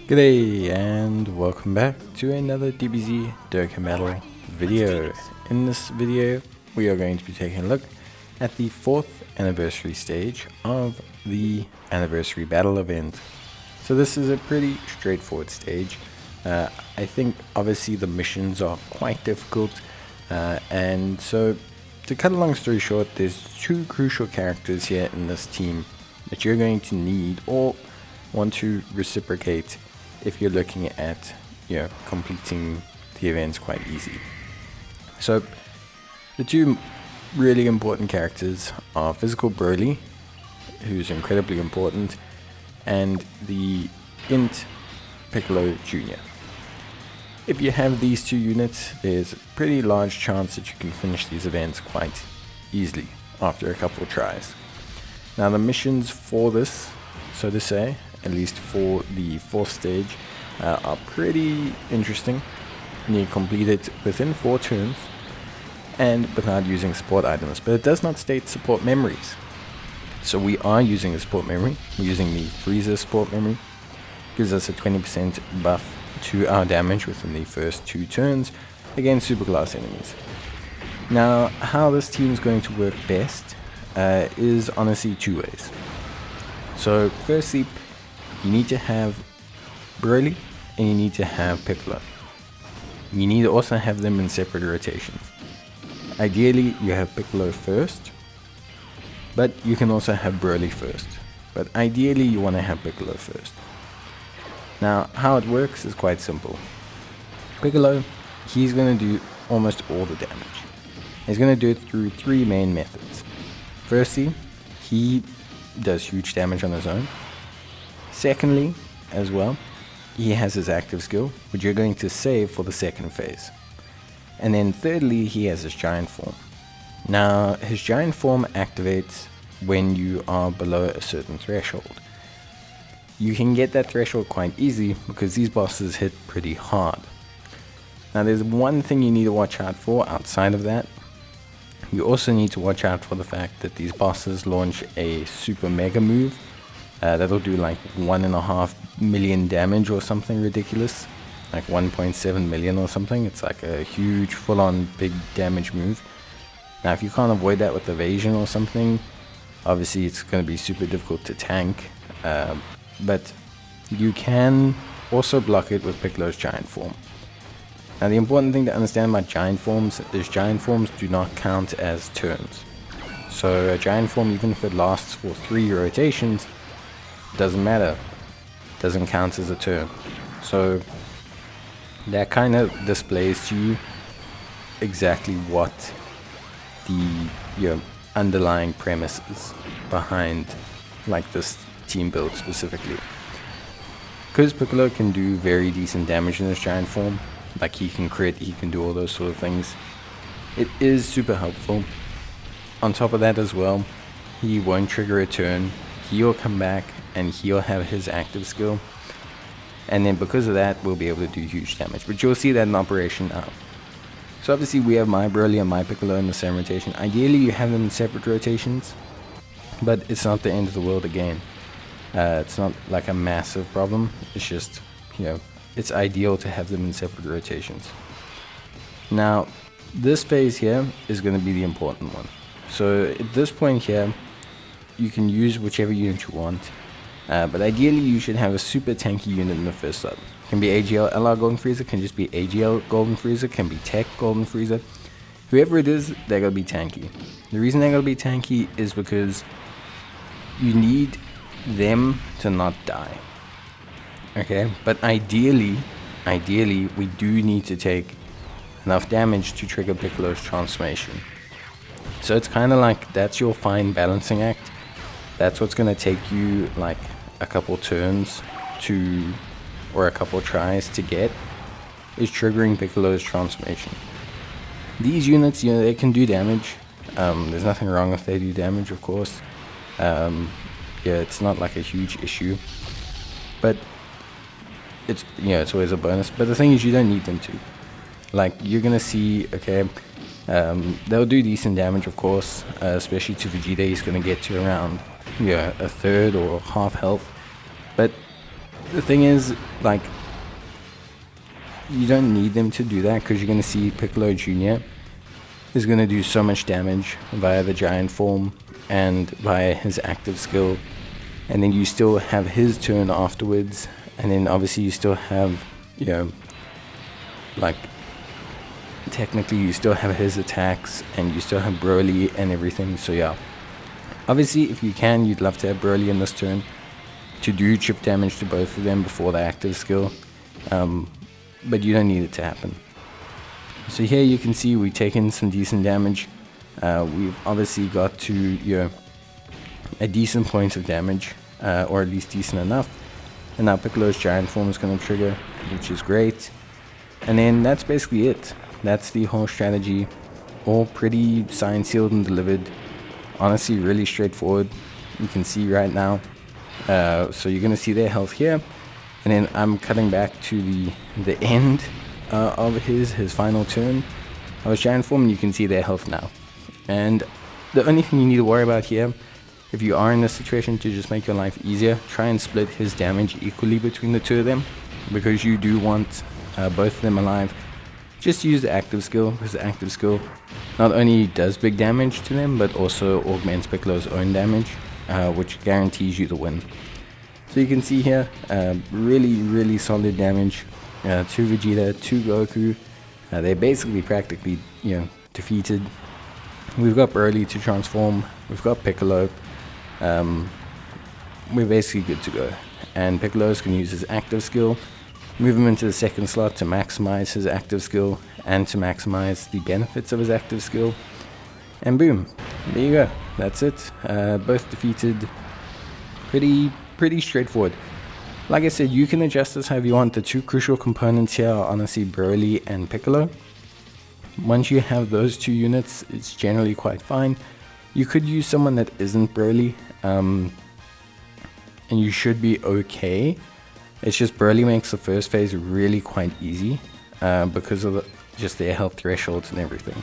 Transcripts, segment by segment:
G'day and welcome back to another Dbz Dokkan battle video. In this video we are going to be taking a look at the 4th anniversary stage of the anniversary battle event. So this is a pretty straightforward stage. I think obviously the missions are quite difficult, and so to cut a long story short, there's two crucial characters here in this team that you're going to need or want to reciprocate if you're looking at completing the events quite easy. So the two really important characters are Physical Broly, who's incredibly important, and the Int Piccolo Jr. If you have these two units, there's a pretty large chance that you can finish these events quite easily after a couple of tries. Now the missions for this, so to say, at least for the 4th stage, are pretty interesting. You complete it within 4 turns and without using support items, but it does not state support memories. So we are using a support memory. We're using the Frieza support memory. Gives us a 20% buff to our damage within the first 2 turns against superclass enemies. Now how this team is going to work best is honestly 2 ways. So firstly, you need to have Broly and you need to have Piccolo. You need to also have them in separate rotations. Ideally you have Piccolo first, but you can also have Broly first. But ideally you want to have Piccolo first. Now how it works is quite simple. Piccolo, he's going to do almost all the damage. He's going to do it through 3 main methods. Firstly, he does huge damage on his own. Secondly, as well, he has his active skill, which you're going to save for the second phase. And then thirdly, he has his giant form. Now, his giant form activates when you are below a certain threshold. You can get that threshold quite easy because these bosses hit pretty hard. Now, there's one thing you need to watch out for outside of that. You also need to watch out for the fact that these bosses launch a super mega move that'll do like 1.5 million damage or something ridiculous, like 1.7 million or something. It's like a huge full-on big damage move. Now if you can't avoid that with evasion or something, obviously it's going to be super difficult to tank, but you can also block it with Piccolo's giant form. Now the important thing to understand about giant forms is giant forms do not count as turns. So a giant form, even if it lasts for 3 rotations, doesn't matter, doesn't count as a turn. So that kind of displays to you exactly what the underlying premise is behind like this team build specifically. Because Piccolo can do very decent damage in his giant form, like he can crit, he can do all those sort of things, it is super helpful. On top of that as well, he won't trigger a turn, he'll come back and he'll have his active skill, and then because of that we'll be able to do huge damage, but you'll see that in operation now. So obviously we have my Broly and my Piccolo in the same rotation. Ideally you have them in separate rotations, but it's not the end of the world again. It's not like a massive problem, it's just, it's ideal to have them in separate rotations. Now this phase here is going to be the important one. So at this point here you can use whichever unit you want, but ideally you should have a super tanky unit in the first slot. Can be AGL LR Golden Frieza, can just be AGL Golden Frieza, can be Tech Golden Frieza. Whoever it is, they're going to be tanky. The reason they're going to be tanky is because you need them to not die. Okay, but ideally we do need to take enough damage to trigger Piccolo's transformation. So it's kind of like that's your fine balancing act. That's what's going to take you like a couple turns to, or a couple tries to get, is triggering Piccolo's transformation. These units, they can do damage. There's nothing wrong if they do damage, of course. It's not like a huge issue, but it's it's always a bonus. But the thing is, you don't need them to. Like you're gonna see, okay, they'll do decent damage, of course, especially to Vegeta. He's gonna get to around a third or half health, but the thing is, like, you don't need them to do that, because you're going to see Piccolo Jr. is going to do so much damage via the giant form and via his active skill, and then you still have his turn afterwards, and then obviously you still have, you know, like, technically you still have his attacks, and you still have Broly and everything. So yeah, obviously if you can, you'd love to have Broly in this turn to do chip damage to both of them before the active skill, but you don't need it to happen. So here you can see we've taken some decent damage. We've obviously got to, you know, a decent point of damage, or at least decent enough. And now Piccolo's giant form is going to trigger, which is great. And then that's basically it. That's the whole strategy. All pretty signed, sealed, and delivered. Honestly, really straightforward. You can see right now. So you're going to see their health here. And then I'm cutting back to the end of his final turn of his giant form, and you can see their health now. And the only thing you need to worry about here, if you are in this situation, to just make your life easier, try and split his damage equally between the two of them, because you do want both of them alive. Just use the active skill, because the active skill not only does big damage to them, but also augments Piccolo's own damage, which guarantees you the win. So you can see here, really solid damage to Vegeta, to Goku. They're basically practically, you know, defeated. We've got Broly to transform, we've got Piccolo. We're basically good to go. And Piccolo's can use his active skill, move him into the second slot to maximize his active skill and to maximize the benefits of his active skill. And boom, there you go. That's it. Both defeated. Pretty straightforward. Like I said, you can adjust this however you want. The two crucial components here are honestly Broly and Piccolo. Once you have those two units, it's generally quite fine. You could use someone that isn't Broly, and you should be okay. It's just Broly makes the first phase really quite easy, because of just their health thresholds and everything.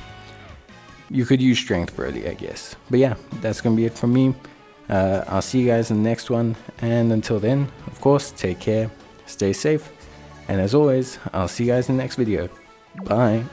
You could use Strength Broly, I guess. But yeah, that's going to be it from me. I'll see you guys in the next one, and until then, of course, take care, stay safe, and as always, I'll see you guys in the next video. Bye.